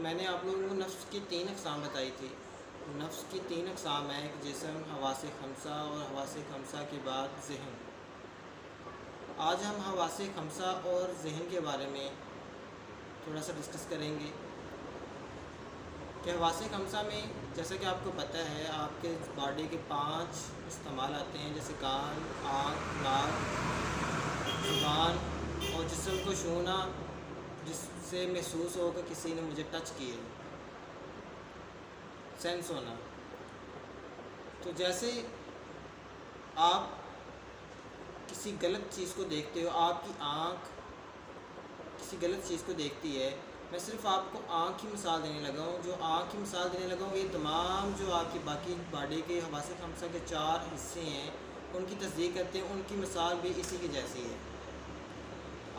میں نے آپ لوگوں کو نفس کی 3 اقسام بتائی تھی۔ نفس کی 3 اقسام ہیں، ایک جسم، حواس خمسہ اور حواس خمسہ کے بعد ذہن۔ آج ہم حواس خمسہ اور ذہن کے بارے میں تھوڑا سا ڈسکس کریں گے کہ حواس خمسہ میں جیسا کہ آپ کو پتہ ہے آپ کے باڈی کے 5 استعمال آتے ہیں، جیسے کان، آنکھ، ناک، زبان اور جسم کو چھونا، جس سے محسوس ہو کہ کسی نے مجھے ٹچ کیا، سینس ہونا۔ تو جیسے آپ کسی غلط چیز کو دیکھتے ہو، آپ کی آنکھ کسی غلط چیز کو دیکھتی ہے، میں صرف آپ کو آنکھ کی مثال دینے لگا ہوں۔ جو آنکھ کی مثال دینے لگا ہوں، یہ تمام جو آپ کی باقی باڈی کے حواس خمسہ کے 4 حصے ہیں ان کی تصدیق کرتے ہیں، ان کی مثال بھی اسی کی جیسی ہے۔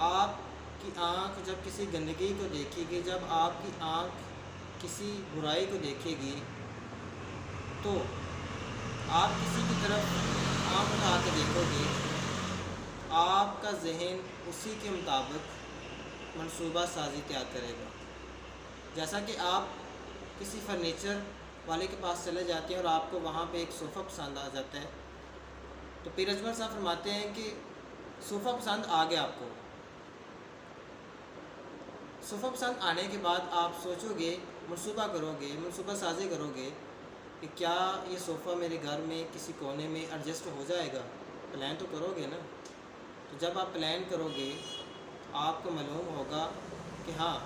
آپ کی آنکھ جب کسی گندگی کو دیکھے گی، جب آپ کی آنکھ کسی برائی کو دیکھے گی، تو آپ کسی کی طرف آنکھ اٹھا کے دیکھو گے، آپ کا ذہن اسی کے مطابق منصوبہ سازی تیار کرے گا۔ جیسا کہ آپ کسی فرنیچر والے کے پاس چلے جاتے ہیں اور آپ کو وہاں پہ ایک صوفہ پسند آ جاتا ہے، تو پیر اجمل صاحب فرماتے ہیں کہ صوفہ پسند آ گیا، آپ کو صوفہ پسند آنے کے بعد آپ سوچو گے، منصوبہ کرو گے، منصوبہ سازی کرو گے کہ کیا یہ صوفہ میرے گھر میں کسی کونے میں ایڈجسٹ ہو جائے گا۔ پلان تو کرو گے نا۔ تو جب آپ پلان کرو گے آپ کو معلوم ہوگا کہ ہاں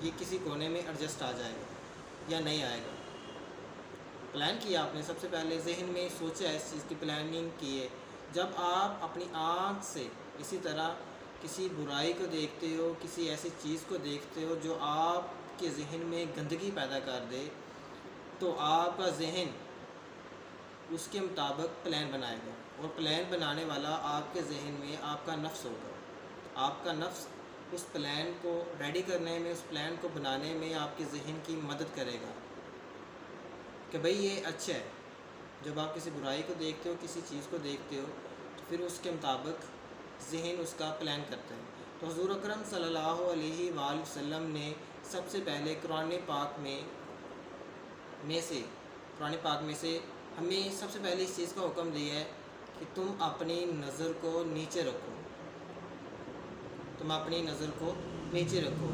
یہ کسی کونے میں ایڈجسٹ آ جائے گا یا نہیں آئے گا۔ پلان کیا آپ نے، سب سے پہلے ذہن میں سوچا، اس چیز کی پلاننگ کی ہے۔ جب آپ اپنی آنکھ سے اسی طرح کسی برائی کو دیکھتے ہو، کسی ایسی چیز کو دیکھتے ہو جو آپ کے ذہن میں گندگی پیدا کر دے، تو آپ کا ذہن اس کے مطابق پلان بنائے گا، اور پلان بنانے والا آپ کے ذہن میں آپ کا نفس ہوگا۔ آپ کا نفس اس پلان کو ریڈی کرنے میں، اس پلان کو بنانے میں آپ کے ذہن کی مدد کرے گا کہ بھئی یہ اچھا ہے۔ جب آپ کسی برائی کو دیکھتے ہو، کسی چیز کو دیکھتے ہو، تو پھر اس کے مطابق ذہن اس کا پلان کرتا ہے۔ تو حضور اکرم صلی اللہ علیہ وآلہ وسلم نے سب سے پہلے قرآن پاک میں سے ہمیں سب سے پہلے اس چیز کا حکم دیا ہے کہ تم اپنی نظر کو نیچے رکھو، تم اپنی نظر کو نیچے رکھو۔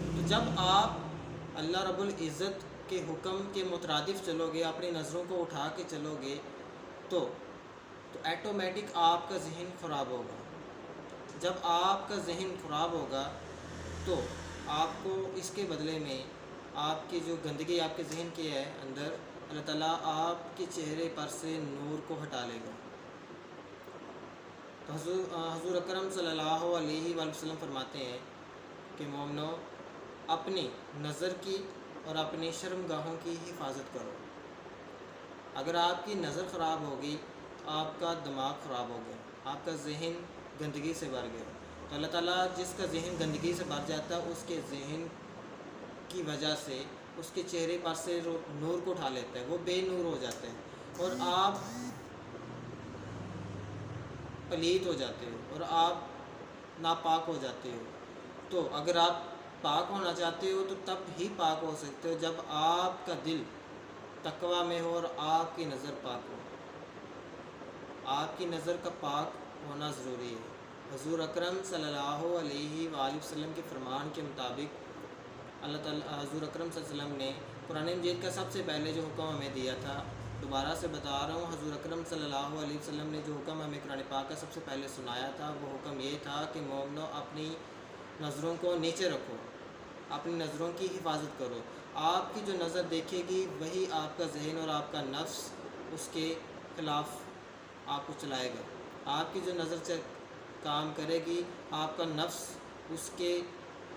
تو جب آپ اللہ رب العزت کے حکم کے مترادف چلو گے، اپنی نظروں کو اٹھا کے چلو گے، تو ایٹومیٹک آپ کا ذہن خراب ہوگا۔ جب آپ کا ذہن خراب ہوگا تو آپ کو اس کے بدلے میں آپ کی جو گندگی آپ کے ذہن کی ہے اندر، اللہ تعالیٰ آپ کے چہرے پر سے نور کو ہٹا لے گا۔ تو حضور اکرم صلی اللہ علیہ وآلہ وسلم فرماتے ہیں کہ مومنو، اپنی نظر کی اور اپنی شرمگاہوں کی حفاظت کرو۔ اگر آپ کی نظر خراب ہوگی، آپ کا دماغ خراب ہو گیا، آپ کا ذہن گندگی سے بھر گیا۔ تو اللہ تعالیٰ جس کا ذہن گندگی سے بھر جاتا ہے، اس کے ذہن کی وجہ سے اس کے چہرے پر سے نور کو اٹھا لیتا ہے، وہ بے نور ہو جاتا ہے، اور آپ پلید ہو جاتے ہو، اور آپ ناپاک ہو جاتے ہو۔ تو اگر آپ پاک ہونا چاہتے ہو تو تب ہی پاک ہو سکتے ہو جب آپ کا دل تقویٰ میں ہو اور آپ کی نظر پاک ہو۔ آپ کی نظر کا پاک ہونا ضروری ہے۔ حضور اکرم صلی اللہ علیہ وآلہ وسلم کے فرمان کے مطابق اللہ تعالیٰ، حضور اکرم صلی اللہ علیہ وسلم نے قرآن مجید کا سب سے پہلے جو حکم ہمیں دیا تھا، دوبارہ سے بتا رہا ہوں، حضور اکرم صلی اللہ علیہ وسلم نے جو حکم ہمیں قرآن پاک کا سب سے پہلے سنایا تھا، وہ حکم یہ تھا کہ مومنو، اپنی نظروں کو نیچے رکھو، اپنی نظروں کی حفاظت کرو۔ آپ کی جو نظر دیکھے گی وہی آپ کا ذہن اور آپ کا نفس اس کے خلاف آپ کو چلائے گا۔ آپ کی جو نظر سے کام کرے گی، آپ کا نفس اس کے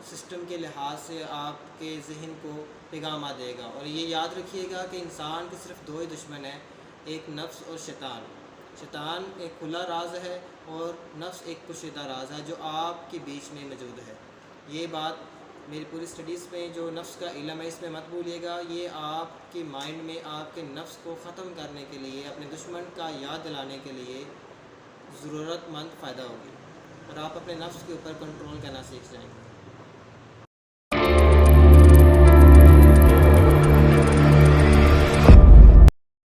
سسٹم کے لحاظ سے آپ کے ذہن کو پیغامات دے گا۔ اور یہ یاد رکھیے گا کہ انسان کے صرف 2 ہی دشمن ہیں، ایک نفس اور شیطان۔ شیطان ایک کھلا راز ہے اور نفس ایک پوشیدہ راز ہے جو آپ کے بیچ میں موجود ہے۔ یہ بات میری پوری سٹڈیز میں جو نفس کا علم ہے اس میں مت بھولیے گا، یہ آپ کے مائنڈ میں آپ کے نفس کو ختم کرنے کے لیے، اپنے دشمن کا یاد دلانے کے لیے ضرورت مند فائدہ ہوگی، اور آپ اپنے نفس کے اوپر کنٹرول کرنا سیکھ جائیں گے۔